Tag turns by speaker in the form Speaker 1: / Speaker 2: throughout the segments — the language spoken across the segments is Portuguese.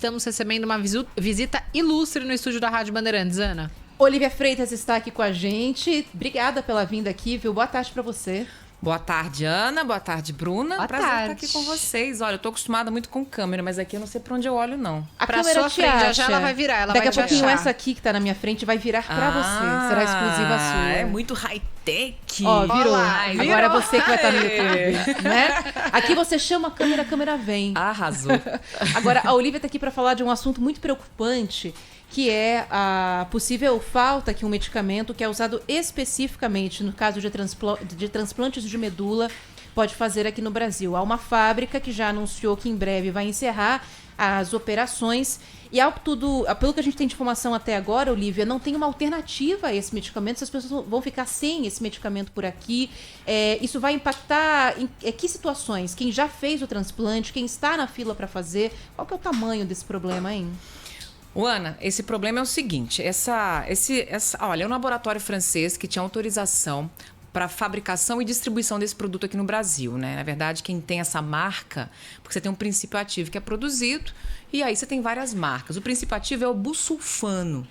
Speaker 1: estamos recebendo uma visita ilustre no estúdio da Rádio Bandeirantes, Ana.
Speaker 2: Olivia Freitas está aqui com a gente. Obrigada pela vinda aqui, viu? Boa tarde para você.
Speaker 3: Boa tarde, Ana. Boa tarde, Bruna.
Speaker 1: Boa
Speaker 3: Prazer
Speaker 1: tarde.
Speaker 3: estar aqui com vocês. Olha, eu tô acostumada muito com câmera, mas aqui eu não sei pra onde eu olho, não.
Speaker 2: A
Speaker 1: pra
Speaker 2: câmera
Speaker 1: sua
Speaker 2: te
Speaker 1: frente,
Speaker 2: acha.
Speaker 1: já ela vai virar, ela
Speaker 2: Daqui
Speaker 1: vai
Speaker 2: a
Speaker 1: te
Speaker 2: pouquinho
Speaker 1: achar.
Speaker 2: essa aqui que tá na minha frente vai virar pra você. Será exclusiva sua.
Speaker 3: É muito high-tech.
Speaker 2: Ó, virou.
Speaker 1: Olá,
Speaker 2: Agora é você que vai estar no
Speaker 3: Aê.
Speaker 2: YouTube, né? Aqui você chama a câmera vem.
Speaker 3: Arrasou.
Speaker 2: Agora, a Olivia tá aqui para falar de um assunto muito preocupante, que é a possível falta de um medicamento que é usado especificamente no caso de transplantes de medula, pode fazer aqui no Brasil. Há uma fábrica que já anunciou que em breve vai encerrar as operações e pelo que a gente tem de informação até agora, Olivia, não tem uma alternativa a esse medicamento, as pessoas vão ficar sem esse medicamento por aqui. Isso vai impactar em que situações? Quem já fez o transplante, quem está na fila para fazer, qual que é o tamanho desse problema, hein?
Speaker 3: Ana, esse problema é o seguinte, olha, é um laboratório francês que tinha autorização para fabricação e distribuição desse produto aqui no Brasil, né? Na verdade, quem tem essa marca, porque você tem um princípio ativo que é produzido e aí você tem várias marcas. O princípio ativo é o busulfano.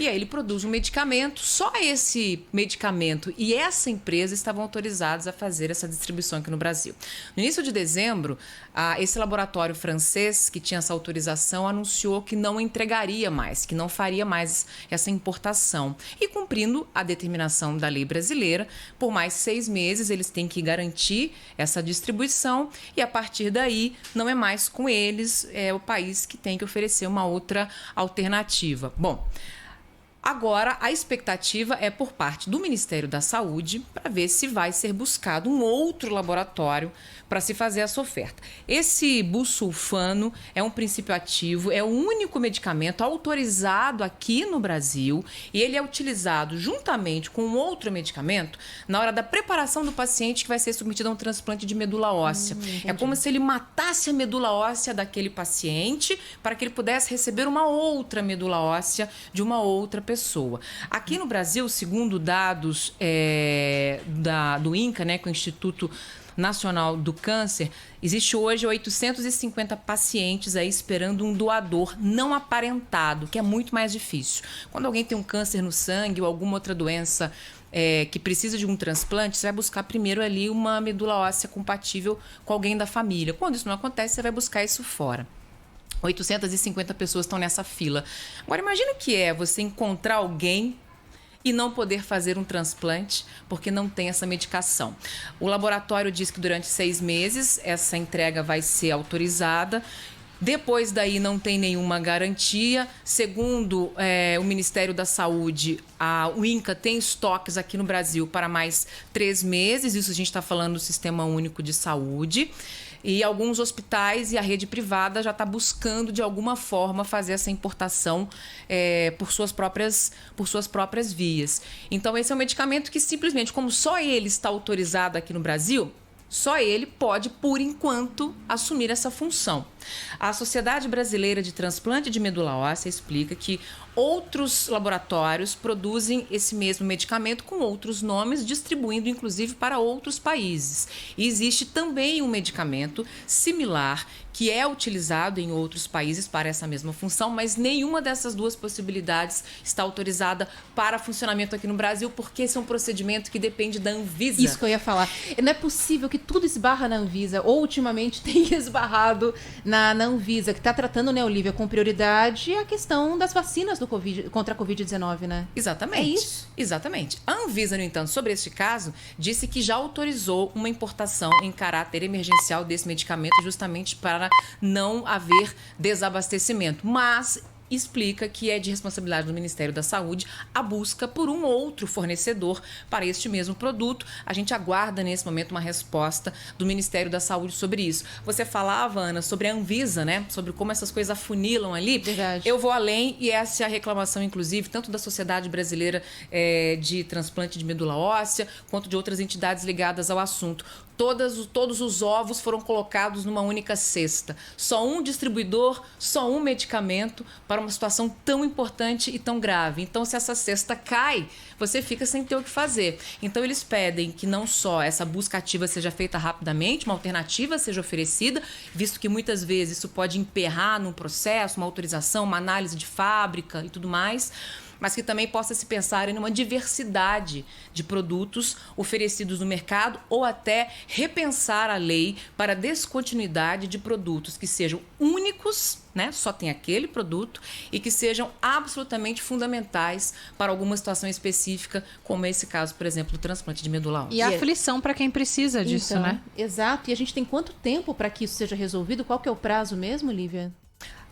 Speaker 3: E aí ele produz um medicamento, só esse medicamento e essa empresa estavam autorizados a fazer essa distribuição aqui no Brasil. No início de dezembro, esse laboratório francês que tinha essa autorização anunciou que não entregaria mais, que não faria mais essa importação. E cumprindo a determinação da lei brasileira, por mais 6 meses eles têm que garantir essa distribuição e a partir daí não é mais com eles, é o país que tem que oferecer uma outra alternativa. Bom, agora, a expectativa é por parte do Ministério da Saúde para ver se vai ser buscado um outro laboratório para se fazer essa oferta. Esse busulfano é um princípio ativo, é o único medicamento autorizado aqui no Brasil e ele é utilizado juntamente com um outro medicamento na hora da preparação do paciente que vai ser submetido a um transplante de medula óssea. É como se ele matasse a medula óssea daquele paciente para que ele pudesse receber uma outra medula óssea de uma outra pessoa. Aqui no Brasil, segundo dados do INCA, né, que é o Instituto Nacional do Câncer, existe hoje 850 pacientes aí esperando um doador não aparentado, que é muito mais difícil. Quando alguém tem um câncer no sangue ou alguma outra doença que precisa de um transplante, você vai buscar primeiro ali uma medula óssea compatível com alguém da família. Quando isso não acontece, você vai buscar isso fora. 850 pessoas estão nessa fila. Agora, imagina o que é você encontrar alguém e não poder fazer um transplante porque não tem essa medicação. O laboratório diz que durante 6 meses essa entrega vai ser autorizada. Depois daí não tem nenhuma garantia. Segundo o Ministério da Saúde, o INCA tem estoques aqui no Brasil para mais 3 meses. Isso a gente está falando do Sistema Único de Saúde. E alguns hospitais e a rede privada já está buscando, de alguma forma, fazer essa importação por suas próprias vias. Então, esse é um medicamento que, simplesmente, como só ele está autorizado aqui no Brasil, só ele pode, por enquanto, assumir essa função. A Sociedade Brasileira de Transplante de Medula Óssea explica que outros laboratórios produzem esse mesmo medicamento com outros nomes, distribuindo inclusive para outros países. E existe também um medicamento similar que é utilizado em outros países para essa mesma função, mas nenhuma dessas duas possibilidades está autorizada para funcionamento aqui no Brasil, porque esse é um procedimento que depende da Anvisa.
Speaker 2: Isso que eu ia falar. Não é possível que tudo esbarra na Anvisa, ou ultimamente tem esbarrado na Anvisa, que está tratando, né, Olivia, com prioridade a questão das vacinas do contra a Covid-19, né?
Speaker 3: Exatamente.
Speaker 2: É isso?
Speaker 3: Exatamente. A Anvisa, no entanto, sobre este caso, disse que já autorizou uma importação em caráter emergencial desse medicamento justamente para não haver desabastecimento. Mas explica que é de responsabilidade do Ministério da Saúde a busca por um outro fornecedor para este mesmo produto. A gente aguarda, nesse momento, uma resposta do Ministério da Saúde sobre isso. Você falava, Ana, sobre a Anvisa, né? Sobre como essas coisas afunilam ali.
Speaker 2: Verdade.
Speaker 3: Eu vou além, e essa é a reclamação, inclusive, tanto da Sociedade Brasileira de Transplante de Medula Óssea, quanto de outras entidades ligadas ao assunto. Todos os ovos foram colocados numa única cesta. Só um distribuidor, só um medicamento para uma situação tão importante e tão grave. Então, se essa cesta cai, você fica sem ter o que fazer. Então, eles pedem que não só essa busca ativa seja feita rapidamente, uma alternativa seja oferecida, visto que muitas vezes isso pode emperrar num processo, uma autorização, uma análise de fábrica e tudo mais, mas que também possa se pensar em uma diversidade de produtos oferecidos no mercado ou até repensar a lei para a descontinuidade de produtos que sejam únicos, né? Só tem aquele produto e que sejam absolutamente fundamentais para alguma situação específica, como esse caso, por exemplo, do transplante de medula óssea.
Speaker 1: E a aflição para quem precisa disso,
Speaker 2: Então,
Speaker 1: né?
Speaker 2: Exato. E a gente tem quanto tempo para que isso seja resolvido? Qual que é o prazo mesmo, Lívia?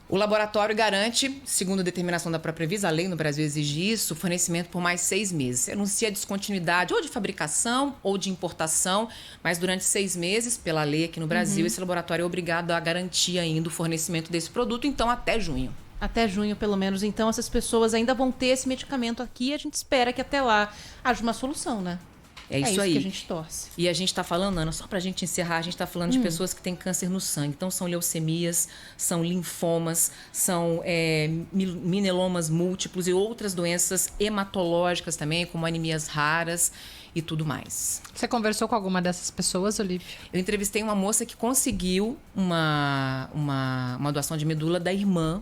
Speaker 3: O laboratório garante, segundo a determinação da própria Anvisa, a lei no Brasil exige isso, fornecimento por mais 6 meses. Anuncia a descontinuidade ou de fabricação ou de importação, mas durante 6 meses, pela lei aqui no Brasil, esse laboratório é obrigado a garantir ainda o fornecimento desse produto, então até junho.
Speaker 2: Até junho, pelo menos. Então, essas pessoas ainda vão ter esse medicamento aqui e a gente espera que até lá haja uma solução, né?
Speaker 3: É isso aí.
Speaker 2: que a gente torce.
Speaker 3: E a gente está falando, Ana, só para a gente encerrar, a gente está falando de pessoas que têm câncer no sangue. Então, são leucemias, são linfomas, são mielomas múltiplos e outras doenças hematológicas também, como anemias raras e tudo mais.
Speaker 1: Você conversou com alguma dessas pessoas, Olívia?
Speaker 3: Eu entrevistei uma moça que conseguiu uma doação de medula da irmã,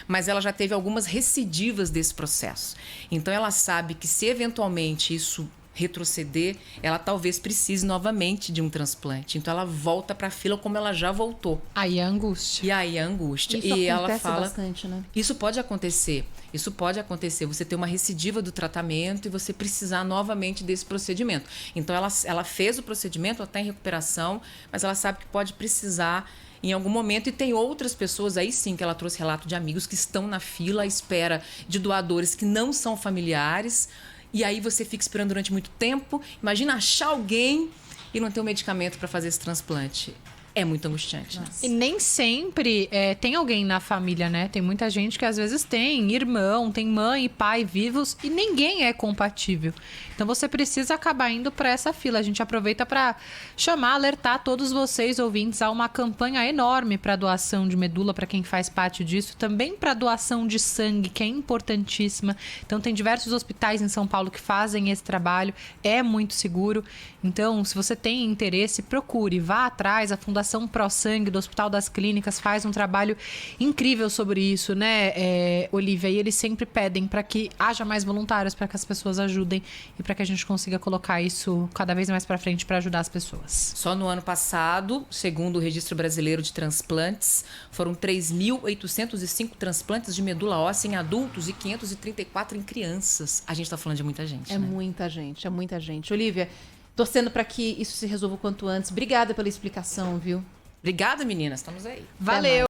Speaker 3: mas ela já teve algumas recidivas desse processo. Então, ela sabe que se eventualmente isso retroceder, ela talvez precise novamente de um transplante. Então ela volta para a fila como ela já voltou.
Speaker 1: Aí a angústia.
Speaker 3: E aí a angústia.
Speaker 2: Isso
Speaker 3: e
Speaker 2: acontece
Speaker 3: ela fala,
Speaker 2: bastante, né?
Speaker 3: Isso pode acontecer. Isso pode acontecer. Você ter uma recidiva do tratamento e você precisar novamente desse procedimento. Então ela fez o procedimento, ela está em recuperação, mas ela sabe que pode precisar em algum momento, e tem outras pessoas, aí sim, que ela trouxe relato de amigos que estão na fila à espera de doadores que não são familiares. E aí você fica esperando durante muito tempo. Imagina achar alguém e não ter um medicamento para fazer esse transplante. É muito angustiante.
Speaker 1: E nem sempre tem alguém na família, né? Tem muita gente que às vezes tem irmão, tem mãe e pai vivos e ninguém é compatível. Então você precisa acabar indo para essa fila. A gente aproveita para chamar, alertar todos vocês ouvintes a uma campanha enorme para doação de medula, para quem faz parte disso, também para doação de sangue, que é importantíssima. Então tem diversos hospitais em São Paulo que fazem esse trabalho, é muito seguro. Então, se você tem interesse, procure, vá atrás. A Fundação Pro Sangue do Hospital das Clínicas faz um trabalho incrível sobre isso, né, Olívia? E eles sempre pedem para que haja mais voluntários, para que as pessoas ajudem e para que a gente consiga colocar isso cada vez mais para frente para ajudar as pessoas.
Speaker 3: Só no ano passado, segundo o Registro Brasileiro de Transplantes, foram 3.805 transplantes de medula óssea em adultos e 534 em crianças. A gente está falando de muita gente,
Speaker 2: É
Speaker 3: né?
Speaker 2: muita gente, é muita gente. Olívia, torcendo para que isso se resolva o quanto antes. Obrigada pela explicação, viu?
Speaker 3: Obrigada, meninas. Estamos aí.
Speaker 1: Valeu!